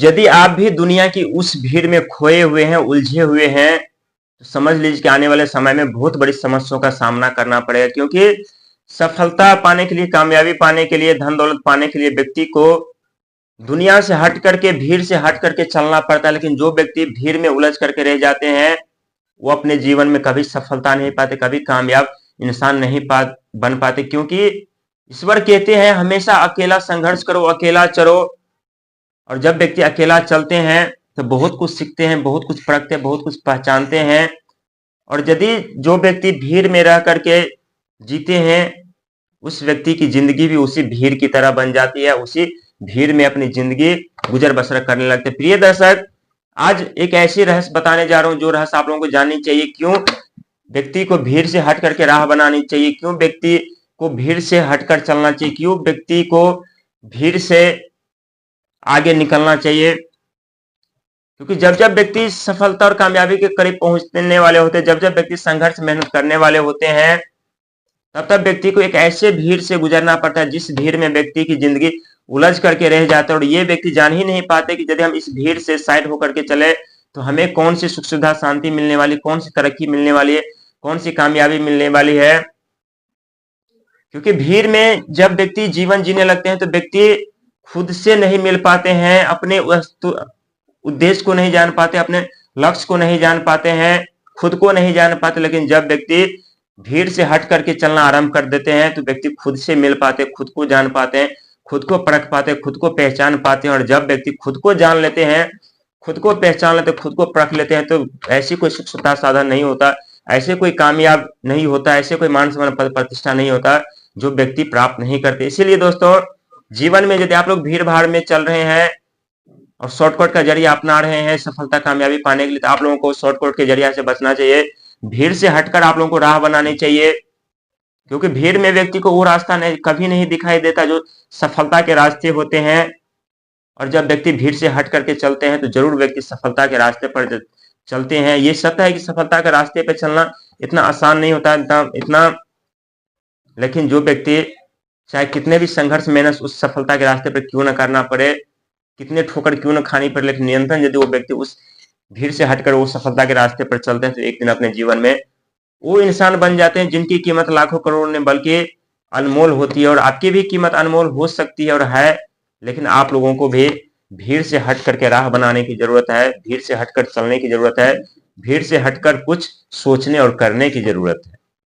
यदि आप भी दुनिया की उस भीड़ में खोए हुए हैं, उलझे हुए हैं, तो समझ लीजिए कि आने वाले समय में बहुत बड़ी समस्याओं का सामना करना पड़ेगा। क्योंकि सफलता पाने के लिए, कामयाबी पाने के लिए, धन दौलत पाने के लिए व्यक्ति को दुनिया से हट करके, भीड़ से हट करके चलना पड़ता है। लेकिन जो व्यक्ति भीड़ में उलझ करके रह जाते हैं, वो अपने जीवन में कभी सफलता नहीं पाते, कभी कामयाब इंसान नहीं बन पाते। क्योंकि ईश्वर कहते हैं हमेशा अकेला संघर्ष करो, अकेला चलो। और जब व्यक्ति अकेला चलते हैं तो बहुत कुछ सीखते हैं, बहुत कुछ परखते हैं, बहुत कुछ पहचानते हैं। और यदि जो व्यक्ति भीड़ में रह करके जीते हैं, उस व्यक्ति की जिंदगी भी उसी भीड़ की तरह बन जाती है, उसी भीड़ में अपनी जिंदगी गुजर बसर करने लगते। प्रिय दर्शक, आज एक ऐसी रहस्य बताने जा रहा हूं जो रहस्य आप लोगों को जाननी चाहिए। क्यों व्यक्ति को भीड़ से हट करके राह बनानी चाहिए, क्यों व्यक्ति को भीड़ से हटकर चलना चाहिए, क्यों व्यक्ति को भीड़ से आगे निकलना चाहिए। क्योंकि जब जब व्यक्ति सफलता और कामयाबी के करीब पहुंचने वाले होते हैं, जब जब व्यक्ति संघर्ष मेहनत करने वाले होते हैं, तब तब व्यक्ति को एक ऐसे भीड़ से गुजरना पड़ता है जिस भीड़ में व्यक्ति की जिंदगी उलझ करके रह जाता है। और ये व्यक्ति जान ही नहीं पाते कि यदि हम इस भीड़ से साइड होकर के चले तो हमें कौन सी सुख सुविधा, शांति मिलने वाली, कौन सी तरक्की मिलने वाली है, कौन सी कामयाबी मिलने वाली है। क्योंकि भीड़ में जब व्यक्ति जीवन जीने लगते हैं तो व्यक्ति खुद से नहीं मिल पाते हैं, अपने उद्देश्य को नहीं जान पाते, अपने लक्ष्य को नहीं जान पाते हैं, खुद को नहीं जान पाते। लेकिन जब व्यक्ति भीड़ से हट करके चलना आरंभ कर देते हैं तो व्यक्ति खुद से मिल पाते, खुद को जान पाते हैं, खुद को परख पाते, खुद को पहचान पाते हैं। और जब व्यक्ति खुद को जान लेते हैं, खुद को पहचान लेते, खुद को परख लेते हैं, तो ऐसी कोई सुख सुविधा साधन नहीं होता, ऐसे कोई कामयाब नहीं होता, ऐसे कोई मान सम्मान पद प्रतिष्ठा नहीं होता जो व्यक्ति प्राप्त नहीं करते। इसीलिए दोस्तों, जीवन में यदि आप लोग भीड़ भाड़ में चल रहे हैं और शॉर्टकट का जरिया अपना रहे हैं सफलता कामयाबी पाने के लिए, तो आप लोगों को शॉर्टकट के जरिया से बचना चाहिए। भीड़ से हटकर आप लोगों को राह बनानी चाहिए। क्योंकि भीड़ में व्यक्ति को वो रास्ता कभी नहीं दिखाई देता जो सफलता के रास्ते होते हैं। और जब व्यक्ति भीड़ से हट करके चलते हैं तो जरूर व्यक्ति सफलता के रास्ते पर चलते हैं। ये सत्य है कि सफलता के रास्ते पर चलना इतना आसान नहीं होता, इतना लेकिन जो व्यक्ति चाहे कितने भी संघर्ष मेहनत उस सफलता के रास्ते पर क्यों न करना पड़े, कितने ठोकर क्यों न खानी पड़े, लेकिन निरंतर यदि वो व्यक्ति उस भीड़ से हटकर वो सफलता के रास्ते पर चलते हैं तो एक दिन अपने जीवन में वो इंसान बन जाते हैं जिनकी कीमत लाखों करोड़ ने बल्कि अनमोल होती है। और आपकी भी कीमत अनमोल हो सकती है और है, लेकिन आप लोगों को भी भीड़ से हट करके राह बनाने की जरूरत है, भीड़ से हटकर चलने की जरूरत है, भीड़ से हटकर कुछ सोचने और करने की जरूरत है।